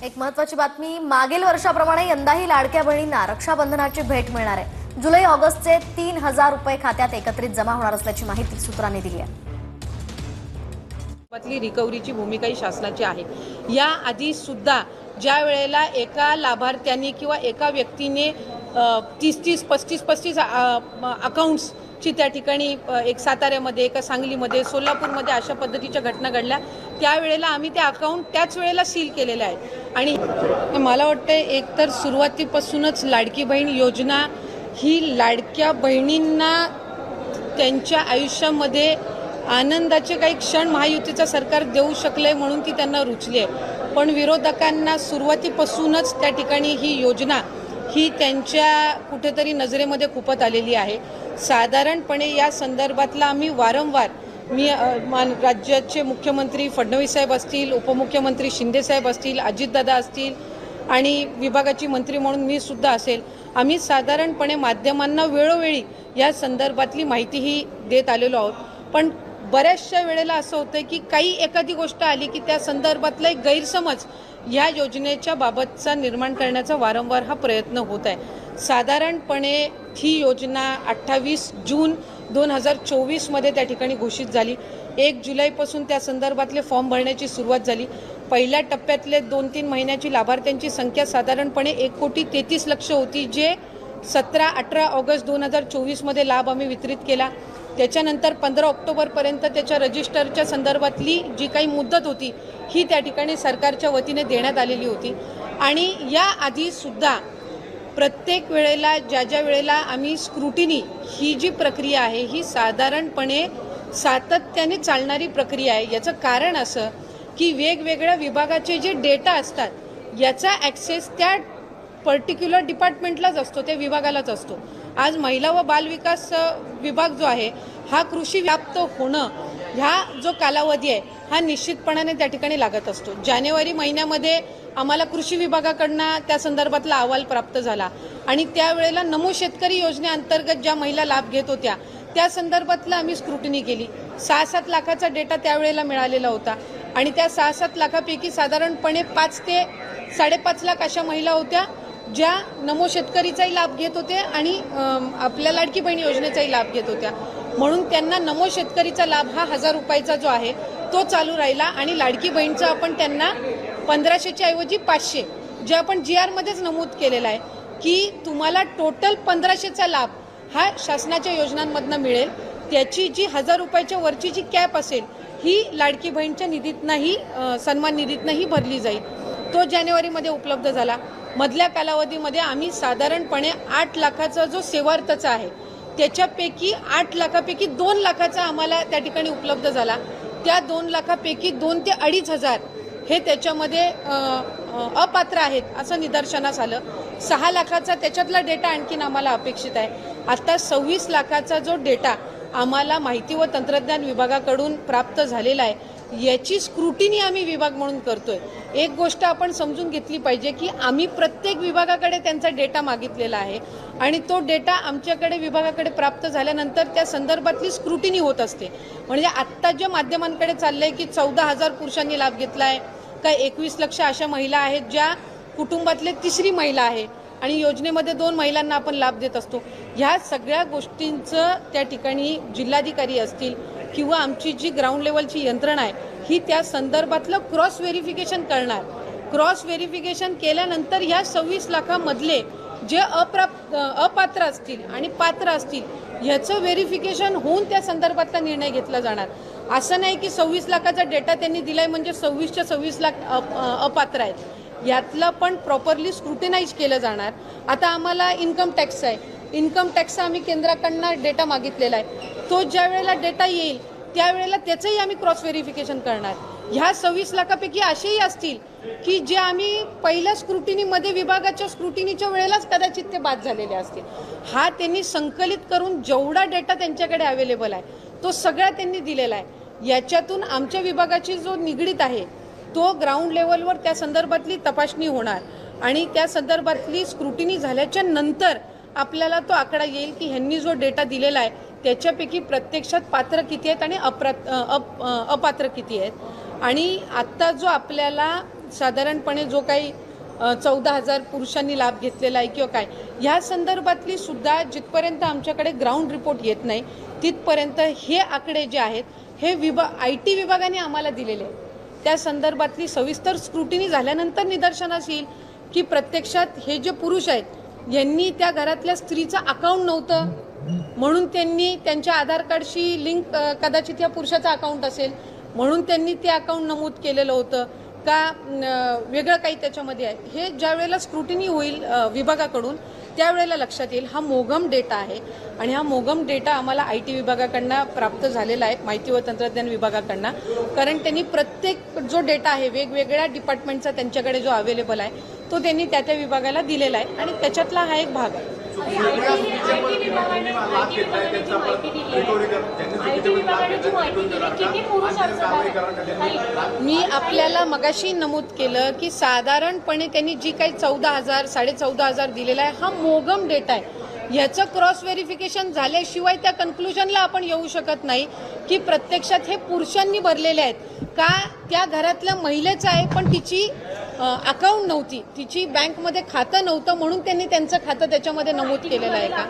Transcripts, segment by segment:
एक महत्त्वाची बातमी, मागील वर्षाप्रमाणे यंदाही लाडक्या बहिणींना रक्षाबंधनाची भेट मिळणार आहे। जुलै ऑगस्टचे 3000 रुपये खात्यात एकत्रित जमा होणार असल्याची माहिती सूत्रांनी दिली आहे। रिकव्हरीची भूमिका ही शासनाची आहे। या आधी सुद्धा ज्या वेळेला एका लाभार्थ्यांनी किंवा एका व्यक्तीने 30-30, 35-35 अकाउंट्स ची त्या ठिकाणी एक साताऱ्यामध्ये, एका सांगलीमध्ये, सोलापूरमध्ये अशा पद्धतीच्या घटना घडल्या, त्यावेळेला आम्ही ते अकाउंट त्याच वेळेला सील केलेले आहेत। आणि मला वाटतं एकतर सुरुवातीपासूनच लाडकी बहीण योजना ही लाडक्या बहिणींना त्यांच्या आयुष्यामध्ये आनंदाचे काही क्षण महायुतीचं सरकार देऊ शकले म्हणून ती त्यांना रुचली आहे। पण विरोधकांना सुरुवातीपासूनच त्या ठिकाणी ही योजना ही त्यांच्या कुठेतरी नजरेमध्ये खुपत आलेली आहे। साधारणपणे या संदर्भातला आम्ही वारंवार राज्याचे मुख्यमंत्री फडणवीस साहेब असतील, उपमुख्यमंत्री शिंदे साहेब असतील, अजितदादा असतील आणि विभागाची मंत्री म्हणून मी सुद्धा असेल, आम्ही साधारणपणे माध्यमांना वेळोवेळी या संदर्भातली माहितीही देत आलेलो आहोत। पण बऱ्याचशा वेळेला असं होतं की काही एखादी गोष्ट आली की त्या संदर्भातला एक गैरसमज या योजनेच्या बाबतचा निर्माण करण्याचा वारंवार हा प्रयत्न होत आहे। साधारणपणे ही योजना 28 जून 2024 मध्ये त्या ठिकाणी घोषित झाली। 1 जुलैपासून त्या संदर्भातले फॉर्म भरण्याची सुरुवात झाली। पहिल्या टप्प्यातले 2-3 महिन्याची लाभार्थ्यांची संख्या साधारणपणे 1,33,00,000 होती, जे 17-18 ऑगस्ट 2024 मध्ये लाभ आम्ही वितरित केला। त्याच्यानंतर 15 ऑक्टोबरपर्यंत त्याच्या रजिस्टरच्या संदर्भातली जी काही मुदत होती ही त्या ठिकाणी सरकारच्या वतीने देण्यात आलेली होती। आणि या आधी सुद्धा प्रत्येक वेळेला ज्या वेळेला आम्ही स्क्रुटिनी ही जी प्रक्रिया आहे ही साधारणपणे सातत्याने चालणारी प्रक्रिया आहे। याचं कारण असं की वेगवेगळ्या विभागाचे जे डेटा असतात याचा ॲक्सेस त्या पर्टिक्युलर डिपार्टमेंटलाच असतो, त्या विभागालाच असतो। आज महिला व बालविकास विभाग जो आहे हा कृषी व्याप्त होणं ह्या जो कालावधी आहे हा निश्चितपणाने त्या ठिकाणी लागत असतो। जानेवारी महिन्यामध्ये आम्हाला कृषी विभागाकडनं त्या संदर्भातला अहवाल प्राप्त झाला आणि त्यावेळेला नमो शेतकरी योजनेअंतर्गत ज्या महिला लाभ घेत होत्या त्या संदर्भातला आम्ही स्क्रुटिनी केली। 6-7 लाखाचा डेटा त्यावेळेला मिळालेला होता आणि त्या 6-7 लाखापैकी साधारणपणे 5 ते 5.5 लाख अशा महिला होत्या ज्या नमो शेतकरीचाही लाभ घेत होते आणि आपल्या लाडकी बहीण योजनेचाही लाभ घेत होत्या। म्हणून त्यांना नमो शेतकरीचा लाभ हा 1000 रुपयाचा जो आहे तो चालू राहिला आणि लाडकी बहीणचा आपण त्यांना 1500च्या ऐवजी 500 जे आपण GR मध्येच नमूद केलेला आहे की तुम्हाला टोटल 1500चा लाभ हा शासनाच्या योजनांमधनं मिळेल। त्याची जी 1000 रुपयाच्या वरची जी कॅप असेल ही लाडकी बहीणच्या निधीतनंही सन्मान निधीतनंही भरली जाईल। तो जानेवारीमध्ये उपलब्ध झाला। मधल्या कालावधीमध्ये आम्ही साधारणपणे 8 लाखाचा जो सेवार्थचा आहे त्याच्यापैकी 8 लाखापैकी 2 लाखाचा आम्हाला त्या ठिकाणी उपलब्ध झाला। त्या 2 लाखापैकी 2 ते 2,500 हे त्याच्यामध्ये अपात्र आहेत असं निदर्शनास आलं। 6 लाखाचा त्याच्यातला डेटा आणखीन आम्हाला अपेक्षित आहे। आता 26 लाखाचा जो डेटा आम्हाला माहिती व तंत्रज्ञान विभागाकडून प्राप्त झालेला आहे याची स्क्रुटिनी आम्ही विभाग म्हणून करतोय। एक गोष्ट आपण समजून घेतली पाहिजे की आम्ही प्रत्येक विभागाकडे त्यांचा डेटा मागितलेला आहे आणि तो डेटा आमच्याकडे विभागाकडे प्राप्त झाल्यानंतर त्या संदर्भातली स्क्रुटिनी होत असते। म्हणजे आत्ता ज्या माध्यमांकडे चाललंय की 14,000 पुरुषांनी लाभ घेतलाय का 21 लक्ष अशा महिला आहेत ज्या कुटुंबातले तिसरी महिला आहे आणि योजनेमध्ये 2 महिलांना आपण लाभ देत असतो। ह्या सगळ्या गोष्टींचं त्या ठिकाणी जिल्हाधिकारी असतील किंवा आमची जी ग्राउंड लेवलची यंत्रणा आहे ही त्या संदर्भातलं क्रॉस व्हेरिफिकेशन करणार। क्रॉस व्हेरिफिकेशन केल्यानंतर ह्या 26 लाखामधले जे अपात्र असतील आणि पात्र असतील ह्याचं व्हेरिफिकेशन होऊन त्या संदर्भातला निर्णय घेतला जाणार। असं नाही की 26 लाखाचा डेटा त्यांनी दिलाय म्हणजे 26च्या 26 लाख अपात्र आहेत। यातलं पण प्रॉपरली स्क्रुटिनाइज केलं जाणार। आता आम्हाला इन्कम टॅक्स आहे, इन्कम टॅक्सचा आम्ही केंद्राकडनं डेटा मागितलेला आहे। तो ज्या वेळेला डेटा येईल त्यावेळेला त्याचंही आम्ही क्रॉस व्हेरिफिकेशन करणार। ह्या 26 लाखापैकी असेही असतील की जे आम्ही पहिल्या स्क्रुटिनीमध्ये विभागाच्या स्क्रुटिनीच्या वेळेलाच कदाचित ते बाद झालेले असतील। हा त्यांनी संकलित करून जेवढा डेटा त्यांच्याकडे अवेलेबल आहे तो सगळा त्यांनी दिलेला आहे। याच्यातून आमच्या विभागाची जो निगडीत आहे तो ग्राउंड लेवलवर त्या संदर्भातली तपासणी होणार आणि त्या संदर्भातली स्क्रुटिनी झाल्याच्या नंतर आपल्याला तो आकडा येईल की ह्यांनी जो डेटा दिलेला आहे त्याच्यापैकी प्रत्यक्षात पात्र किती आहेत आणि अपात्र किती आहेत। आणि आत्ता जो आपल्याला साधारणपणे जो काही 14,000 पुरुषांनी लाभ घेतलेला आहे किंवा काय, ह्या संदर्भातली सुद्धा जिथपर्यंत आमच्याकडे ग्राउंड रिपोर्ट येत नाही तिथपर्यंत हे आकडे जे आहेत हे IT विभागाने आम्हाला दिलेले आहेत. त्या संदर्भातली सविस्तर स्क्रुटिनी झाल्यानंतर निदर्शनास येईल की प्रत्यक्षात हे जे पुरुष आहेत यांनी त्या घरातल्या स्त्रीचं अकाउंट नव्हतं म्हणून त्यांनी त्यांच्या आधार कार्डशी लिंक कदाचित या पुरुषाचं अकाउंट असेल म्हणून त्यांनी ते अकाउंट नमूद केलेलं होतं का वेगळं काही त्याच्यामध्ये आहे. हे ज्या वेळेला स्क्रुटिनी होईल विभागाकडून त्यावेळेला लक्षात येईल. हा मोघम डेटा आहे आणि हा मोघम डेटा आम्हाला IT विभागाकडनं प्राप्त झालेला आहे, माहिती व तंत्रज्ञान विभागाकडनं. कारण त्यांनी प्रत्येक जो डेटा आहे वेगवेगळ्या डिपार्टमेंटचा त्यांच्याकडे जो अवेलेबल आहे तो त्यांनी त्या त्या विभागाला दिलेला आहे आणि त्याच्यातला हा एक भाग आहे. मी आपल्याला मगाशी नमूद केलं की साधारणपणे त्यांनी जी काही 14,000 14,500 दिलेला आहे हा मोघम डेटा आहे. ह्याचं क्रॉस व्हेरिफिकेशन झाल्याशिवाय त्या कन्क्लुजनला आपण येऊ शकत नाही की प्रत्यक्षात हे पुरुषांनी भरलेले आहेत का त्या घरातल्या महिलेचं आहे पण तिची अकाउंट नव्हती, तिची बँकमध्ये खातं नव्हतं म्हणून त्यांनी त्यांचं खातं त्याच्यामध्ये नमूद केलेलं आहे का.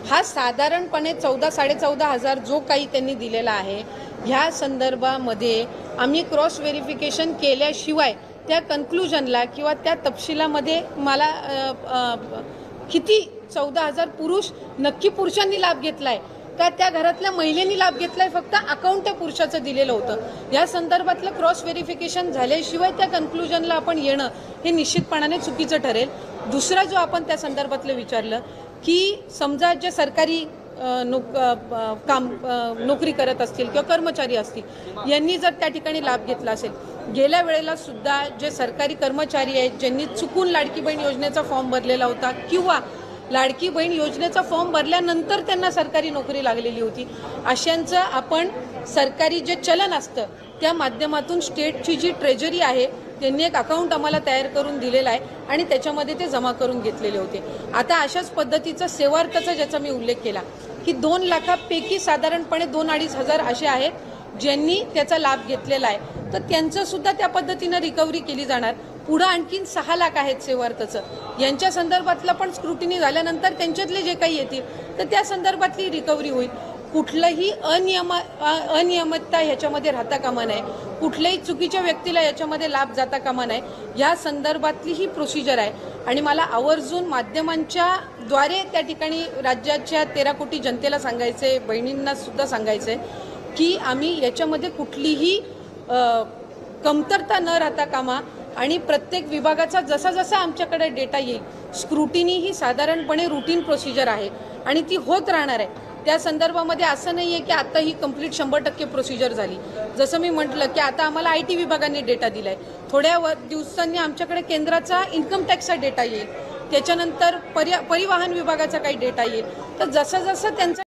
हा साधारणपणे 14,000-14,500 जो काही त्यांनी दिलेला आहे ह्या संदर्भामध्ये आम्ही क्रॉस व्हेरिफिकेशन केल्याशिवाय त्या कन्क्लुजनला किंवा त्या तपशिलामध्ये मला किती 14,000 पुरुष नक्की पुरुषांनी लाभ घेतलाय का त्या घरातल्या महिलेनी लाभ घेतलाय फक्त अकाउंट त्या पुरुषाचं दिलेलं होतं. या संदर्भातलं क्रॉस व्हेरिफिकेशन झाल्याशिवाय त्या कन्क्लुजनला आपण येणं हे निश्चितपणाने चुकीचं ठरेल. दुसरा जो आपण त्या संदर्भातलं विचारलं की समजा जे सरकारी नोकरी करत असतील किंवा कर्मचारी असतील यांनी जर त्या ठिकाणी लाभ घेतला असेल, गेल्या वेळेला सुद्धा जे सरकारी कर्मचारी आहेत ज्यांनी चुकून लाडकी बहीण योजनेचा फॉर्म भरलेला होता किंवा लाडकी बहीण योजनेचा फॉर्म भरल्यानंतर त्यांना सरकारी नोकरी लागलेली होती, अशांचं आपण सरकारी जे चलन असतं त्या माध्यमातून स्टेटची जी ट्रेजरी आहे त्यांनी एक अकाउंट आम्हाला तयार करून दिलेलं आहे आणि त्याच्यामध्ये ते जमा करून घेतलेले होते. आता अशाच पद्धतीचं सेवार्थाचा ज्याचा मी उल्लेख केला की 2 लाखापैकी साधारणपणे 2-2.5 हजार असे आहेत ज्यांनी त्याचा लाभ घेतलेला आहे, तर त्यांचं सुद्धा त्या पद्धतीनं रिकव्हरी केली जाणार. पुढं आणखीन 6 लाख आहेत सेवार्थाचं, यांच्या संदर्भातलं पण स्क्रुटिनी झाल्यानंतर त्यांच्यातले जे काही येतील तर त्या संदर्भातली रिकव्हरी होईल. कुठलंही अनियमितता ह्याच्यामध्ये राहता कामा नये, कुठल्याही चुकीच्या व्यक्तीला याच्यामध्ये लाभ जाता कामा नये, या संदर्भातली ही प्रोसिजर आहे. आणि मला आवर्जून माध्यमांच्या द्वारे त्या ठिकाणी राज्याच्या 13 कोटी जनतेला सांगायचे, बहिणींना सुद्धा सांगायचे की आम्ही याच्यामध्ये कुठलीही कमतरता न राहता कामा आणि प्रत्येक विभागाचा जसा जसा आमच्याकडे डेटा येईल, स्क्रुटिनी ही साधारणपणे रुटीन प्रोसिजर आहे आणि ती होत राहणार आहे. त्या संदर्भामध्ये असं नाही आहे की आता ही कंप्लीट 100% प्रोसिजर झाली. जसं मी म्हटलं की आता आम्हाला IT विभागाने डेटा दिलाय, थोड्या दिवसांनी आमच्याकडे केंद्राचा इन्कम टॅक्सचा डेटा येईल, त्याच्यानंतर परिवहन विभागाचा काही डेटा येईल. तर जसं जसं त्यांचा